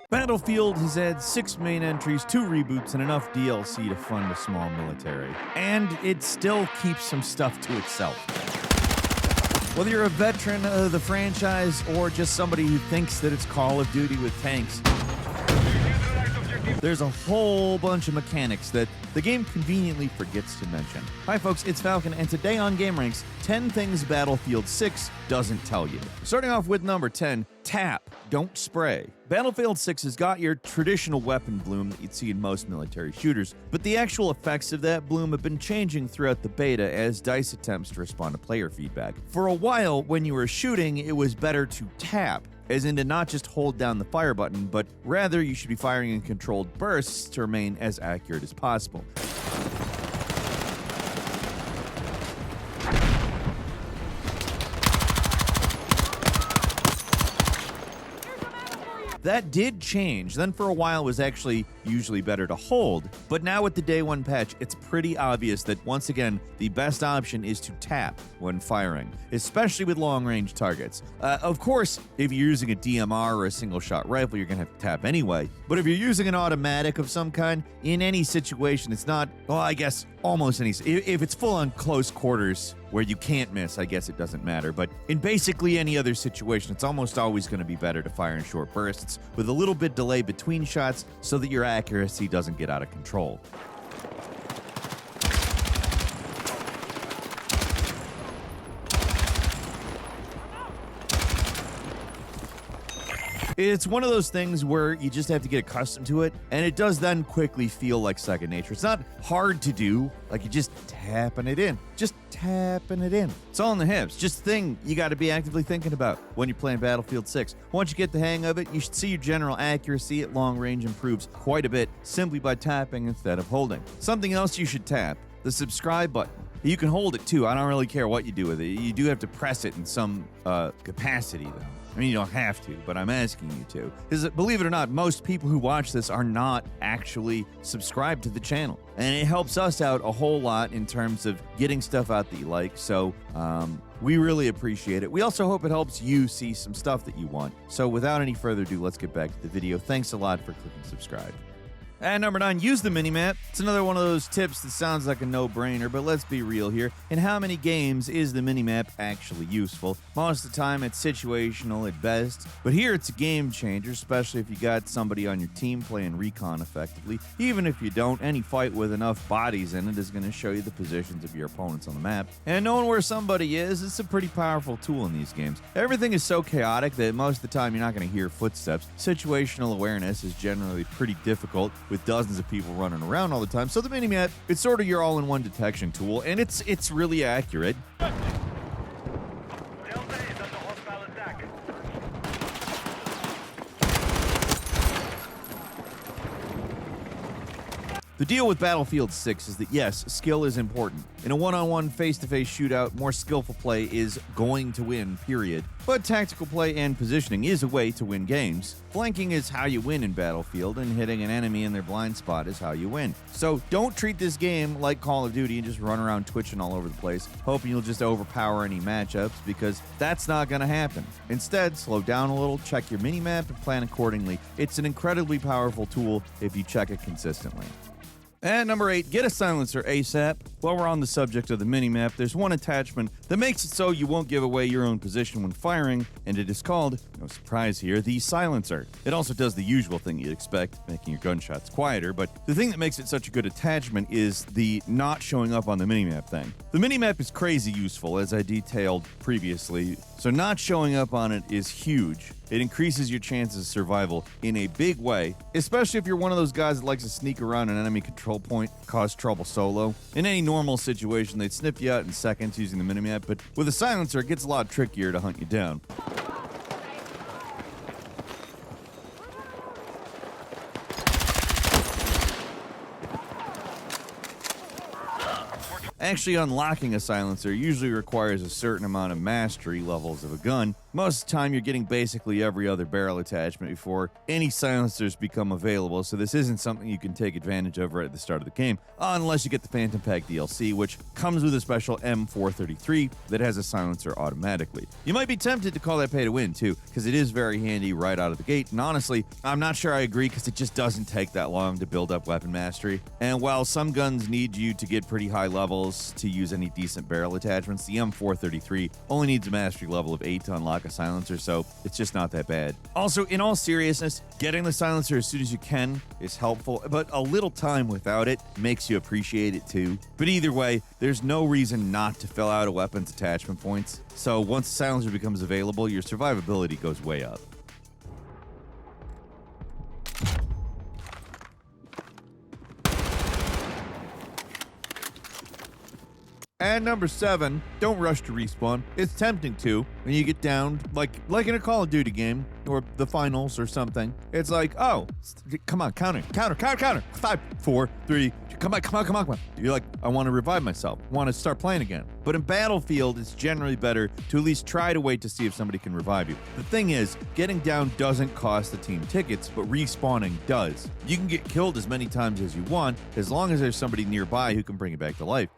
Battlefield has had 6 main entries, 2 reboots, and enough DLC to fund a small military. And it still keeps some stuff to itself. Whether you're a veteran of the franchise or just somebody who thinks that it's Call of Duty with tanks, there's a whole bunch of mechanics that the game conveniently forgets to mention. Hi folks, it's Falcon, and today on gameranx, 10 things Battlefield 6 doesn't tell you. Starting off with number 10, tap, don't spray. Battlefield 6 has got your traditional weapon bloom that you'd see in most military shooters, but the actual effects of that bloom have been changing throughout the beta as DICE attempts to respond to player feedback. For a while, when you were shooting, it was better to tap, as in to not just hold down the fire button, but rather you should be firing in controlled bursts to remain as accurate as possible. That did change. Then for a while it was actually usually better to hold, but now with the day one patch, it's pretty obvious that once again, the best option is to tap when firing, especially with long-range targets. Of course, if you're using a DMR or a single-shot rifle, you're gonna have to tap anyway, but if you're using an automatic of some kind, in any situation, it's not, well, I guess almost any, if it's full on close quarters where you can't miss, I guess it doesn't matter, but in basically any other situation, it's almost always going to be better to fire in short bursts with a little bit delay between shots so that your accuracy doesn't get out of control. It's one of those things where you just have to get accustomed to it, and it does then quickly feel like second nature. It's not hard to do, like you're just tapping it in. Just tapping it in. It's all in the hips. Just a thing you got to be actively thinking about when you're playing Battlefield 6. Once you get the hang of it, you should see your general accuracy at long range improves quite a bit simply by tapping instead of holding. Something else you should tap, the subscribe button. You can hold it too. I don't really care what you do with it. You do have to press it in some capacity though. I mean, you don't have to, but I'm asking you to. Because believe it or not, most people who watch this are not actually subscribed to the channel. And it helps us out a whole lot in terms of getting stuff out that you like. So we really appreciate it. We also hope it helps you see some stuff that you want. So without any further ado, let's get back to the video. Thanks a lot for clicking subscribe. And number 9, use the minimap. It's another one of those tips that sounds like a no-brainer, but let's be real here. In how many games is the minimap actually useful? Most of the time, it's situational at best, but here it's a game changer, especially if you got somebody on your team playing recon effectively. Even if you don't, any fight with enough bodies in it is going to show you the positions of your opponents on the map. And knowing where somebody is, it's a pretty powerful tool in these games. Everything is so chaotic that most of the time you're not going to hear footsteps. Situational awareness is generally pretty difficult, with dozens of people running around all the time. So the minimap, it's sort of your all-in-one detection tool, and it's really accurate. The deal with Battlefield 6 is that yes, skill is important. In a one-on-one, face-to-face shootout, more skillful play is going to win, period. But tactical play and positioning is a way to win games. Flanking is how you win in Battlefield, and hitting an enemy in their blind spot is how you win. So don't treat this game like Call of Duty and just run around twitching all over the place, hoping you'll just overpower any matchups, because that's not going to happen. Instead, slow down a little, check your minimap, and plan accordingly. It's an incredibly powerful tool if you check it consistently. And number 8, get a silencer ASAP. While we're on the subject of the minimap, there's one attachment that makes it so you won't give away your own position when firing, and it is called, no surprise here, the silencer. It also does the usual thing you'd expect, making your gunshots quieter, but the thing that makes it such a good attachment is the not showing up on the minimap thing. The minimap is crazy useful, as I detailed previously, so not showing up on it is huge. It increases your chances of survival in a big way, especially if you're one of those guys that likes to sneak around an enemy control point, cause trouble solo. In any normal situation, they'd sniff you out in seconds using the minimap, but with a silencer, it gets a lot trickier to hunt you down. Actually, unlocking a silencer usually requires a certain amount of mastery levels of a gun, Most of the time, you're getting basically every other barrel attachment before any silencers become available, so this isn't something you can take advantage of right at the start of the game, unless you get the Phantom Pack DLC, which comes with a special M433 that has a silencer automatically. You might be tempted to call that pay to win, too, because it is very handy right out of the gate, and honestly, I'm not sure I agree because it just doesn't take that long to build up weapon mastery. And while some guns need you to get pretty high levels to use any decent barrel attachments, the M433 only needs a mastery level of 8 to unlock a silencer, so it's just not that bad. Also, in all seriousness, getting the silencer as soon as you can is helpful, but a little time without it makes you appreciate it too. But either way, there's no reason not to fill out a weapon's attachment points, so once the silencer becomes available, your survivability goes way up. And number 7, don't rush to respawn. It's tempting to when you get downed, like in a Call of Duty game or the finals or something. It's like, oh, come on, counter. 5, 4, 3, come on. You're like, I want to revive myself, want to start playing again. But in Battlefield, it's generally better to at least try to wait to see if somebody can revive you. The thing is, getting down doesn't cost the team tickets, but respawning does. You can get killed as many times as you want, as long as there's somebody nearby who can bring you back to life.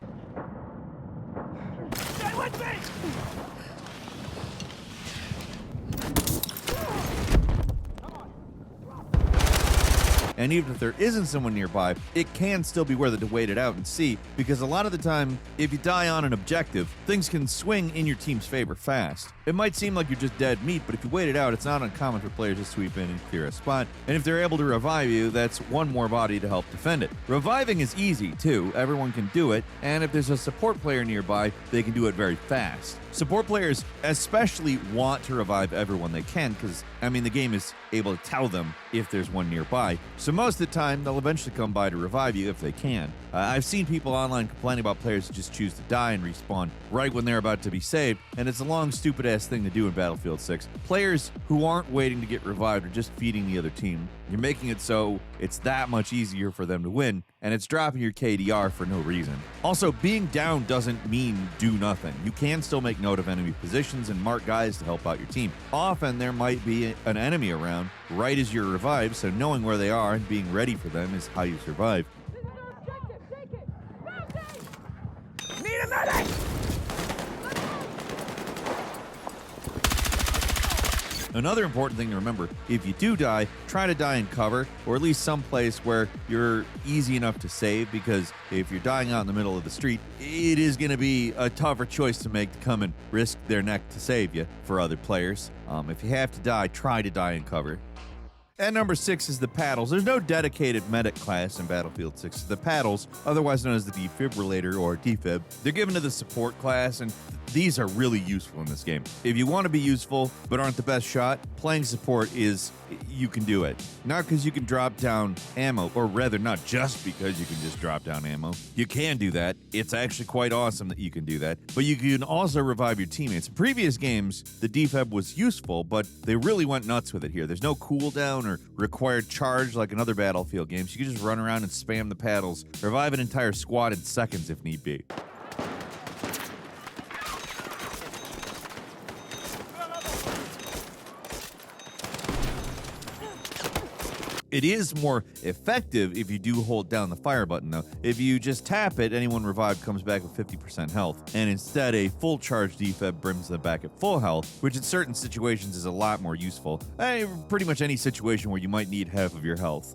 And even if there isn't someone nearby, it can still be worth it to wait it out and see, because a lot of the time, if you die on an objective, things can swing in your team's favor fast. It might seem like you're just dead meat, but if you wait it out, it's not uncommon for players to sweep in and clear a spot, and if they're able to revive you, that's one more body to help defend it. Reviving is easy, too. Everyone can do it, and if there's a support player nearby, they can do it very fast. Support players especially want to revive everyone they can because, the game is able to tell them if there's one nearby. So most of the time, they'll eventually come by to revive you if they can. I've seen people online complaining about players who just choose to die and respawn right when they're about to be saved, and it's a long, stupid-ass thing to do in Battlefield 6. Players who aren't waiting to get revived are just feeding the other team. You're making it so it's that much easier for them to win, and it's dropping your KDR for no reason. Also, being down doesn't mean do nothing. You can still make note of enemy positions and mark guys to help out your team. Often, there might be an enemy around right as you're revived, so knowing where they are and being ready for them is how you survive. Need a medic! Another important thing to remember, if you do die, try to die in cover, or at least someplace where you're easy enough to save, because if you're dying out in the middle of the street, it is going to be a tougher choice to make to come and risk their neck to save you for other players. If you have to die, try to die in cover. And number 6 is the paddles. There's no dedicated medic class in Battlefield 6. The paddles, otherwise known as the defibrillator or defib, they're given to the support class, and these are really useful in this game. If you want to be useful but aren't the best shot, playing support you can do it. Not because you can drop down ammo, or rather not just because you can just drop down ammo. You can do that. It's actually quite awesome that you can do that. But you can also revive your teammates. In previous games, the defib was useful, but they really went nuts with it here. There's no cooldown or required charge like in other Battlefield games. You can just run around and spam the paddles, revive an entire squad in seconds if need be. It is more effective if you do hold down the fire button, though. If you just tap it, anyone revived comes back with 50% health, and instead a full charge defib brings them back at full health, which in certain situations is a lot more useful. Pretty much any situation where you might need half of your health.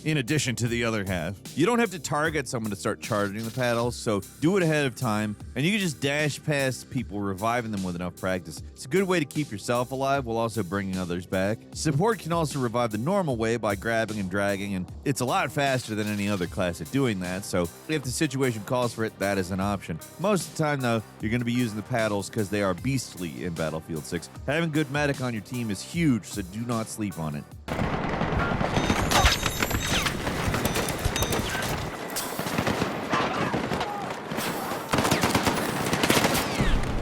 In addition to the other half. You don't have to target someone to start charging the paddles, so do it ahead of time, and you can just dash past people, reviving them with enough practice. It's a good way to keep yourself alive while also bringing others back. Support can also revive the normal way by grabbing and dragging, and it's a lot faster than any other class at doing that, so if the situation calls for it, that is an option. Most of the time, though, you're going to be using the paddles because they are beastly in Battlefield 6. Having good medic on your team is huge, so do not sleep on it.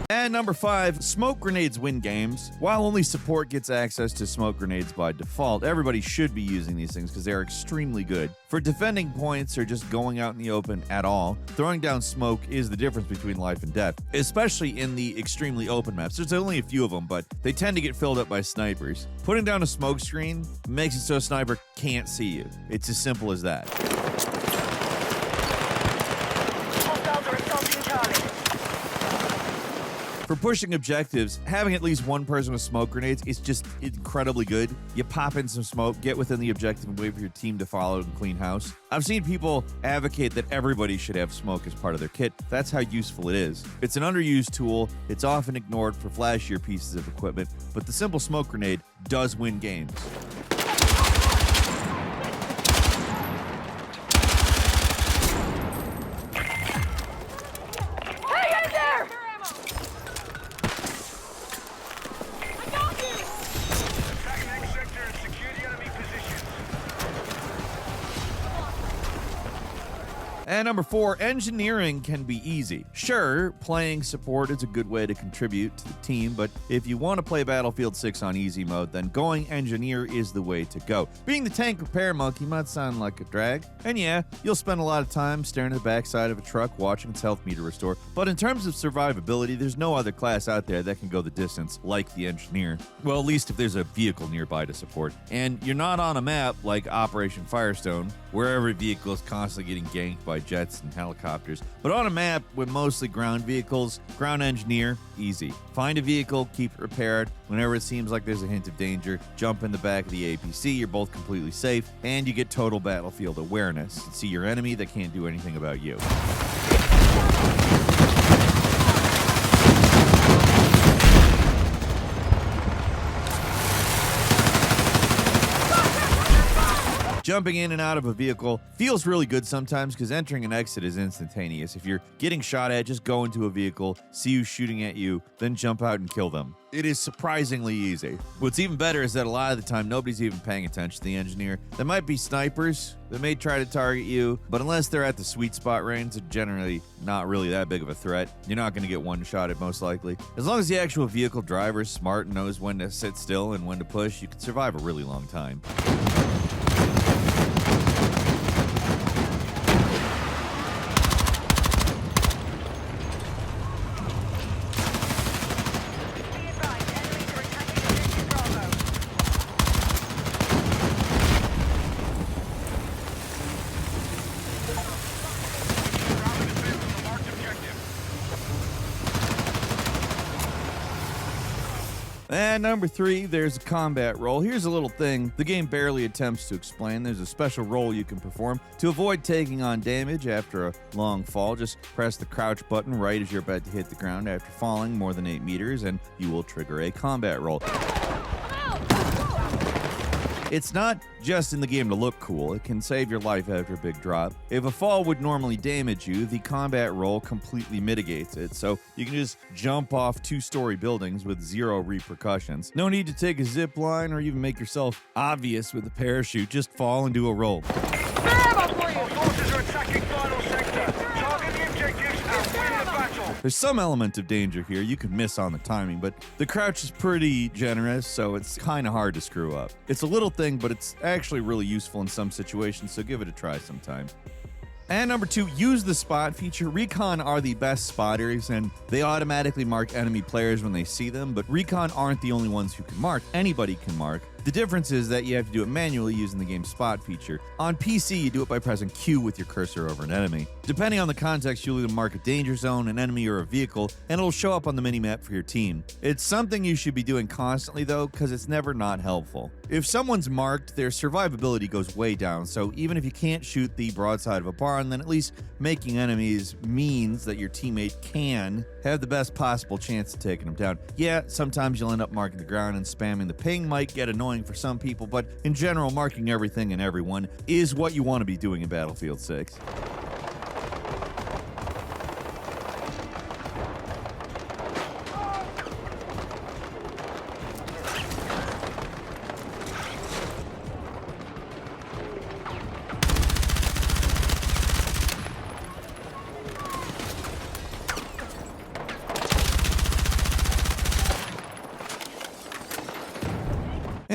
And number 5, smoke grenades win games. While only support gets access to smoke grenades by default, everybody should be using these things because they are extremely good. For defending points or just going out in the open at all, throwing down smoke is the difference between life and death, especially in the extremely open maps. There's only a few of them, but they tend to get filled up by snipers. Putting down a smoke screen makes it so a sniper can't see you. It's as simple as that. Hostiles are assaulting Charlie. For pushing objectives, having at least one person with smoke grenades is just incredibly good. You pop in some smoke, get within the objective, and wait for your team to follow and clean house. I've seen people advocate that everybody should have smoke as part of their kit. That's how useful it is. It's an underused tool. It's often ignored for flashier pieces of equipment, but the simple smoke grenade does win games. And number 4, engineering can be easy. Sure, playing support is a good way to contribute to the team, but if you want to play Battlefield 6 on easy mode, then going engineer is the way to go. Being the tank repair monkey might sound like a drag, and yeah, you'll spend a lot of time staring at the backside of a truck watching its health meter restore, but in terms of survivability, there's no other class out there that can go the distance like the engineer. Well, at least if there's a vehicle nearby to support. And you're not on a map like Operation Firestone, where every vehicle is constantly getting ganked by jets and helicopters. But on a map with mostly ground vehicles, ground engineer, easy. Find a vehicle, keep it repaired. Whenever it seems like there's a hint of danger, jump in the back of the APC, you're both completely safe, and you get total battlefield awareness. You see your enemy that can't do anything about you. Jumping in and out of a vehicle feels really good sometimes because entering and exit is instantaneous. If you're getting shot at, just go into a vehicle, see who's shooting at you, then jump out and kill them. It is surprisingly easy. What's even better is that a lot of the time, nobody's even paying attention to the engineer. There might be snipers that may try to target you, but unless they're at the sweet spot range, they're generally not really that big of a threat. You're not going to get one-shotted most likely. As long as the actual vehicle driver is smart and knows when to sit still and when to push, you can survive a really long time. And number 3, there's a combat role. Here's a little thing the game barely attempts to explain. There's a special role you can perform to avoid taking on damage after a long fall. Just press the crouch button right as you're about to hit the ground after falling more than 8 meters, and you will trigger a combat roll. It's not just in the game to look cool, it can save your life after a big drop. If a fall would normally damage you, the combat roll completely mitigates it, so you can just jump off 2-story buildings with 0 repercussions. No need to take a zip line or even make yourself obvious with a parachute, just fall and do a roll. Forces are attacking final sector. Target the objectives and win the battle. There's some element of danger here. You could miss on the timing, but the crouch is pretty generous, so it's kind of hard to screw up. It's a little thing, but it's actually really useful in some situations, so give it a try sometime. And number 2, use the spot feature. Recon are the best spotters, and they automatically mark enemy players when they see them, but recon aren't the only ones who can mark. Anybody can mark. The difference is that you have to do it manually using the game's spot feature. On PC, you do it by pressing Q with your cursor over an enemy. Depending on the context, you'll either mark a danger zone, an enemy, or a vehicle, and it'll show up on the minimap for your team. It's something you should be doing constantly, though, because it's never not helpful. If someone's marked, their survivability goes way down, so even if you can't shoot the broadside of a barn, then at least making enemies means that your teammate can have the best possible chance of taking them down. Yeah, sometimes you'll end up marking the ground and spamming the ping might get annoying for some people, but in general, marking everything and everyone is what you want to be doing in Battlefield 6.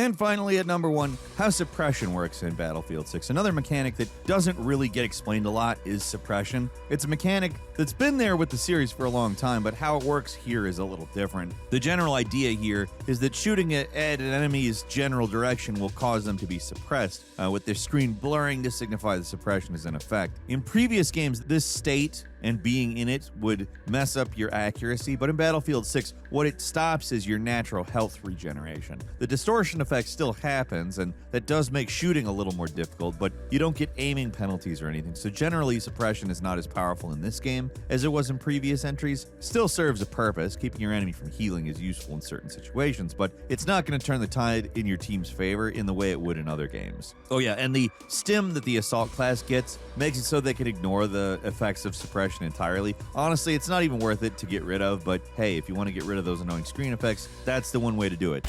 And finally, at number 1, how suppression works in Battlefield 6. Another mechanic that doesn't really get explained a lot is suppression. It's a mechanic that's been there with the series for a long time, but how it works here is a little different. The general idea here is that shooting at an enemy's general direction will cause them to be suppressed, with their screen blurring to signify the suppression is in effect. In previous games, this state and being in it would mess up your accuracy, but in Battlefield 6, what it stops is your natural health regeneration. The distortion effect still happens, and that does make shooting a little more difficult, but you don't get aiming penalties or anything, so generally suppression is not as powerful in this game as it was in previous entries. Still serves a purpose, keeping your enemy from healing is useful in certain situations, but it's not going to turn the tide in your team's favor in the way it would in other games. Oh yeah, and the stim that the assault class gets makes it so they can ignore the effects of suppression entirely. Honestly, it's not even worth it to get rid of, but hey, if you want to get rid of those annoying screen effects, that's the one way to do it.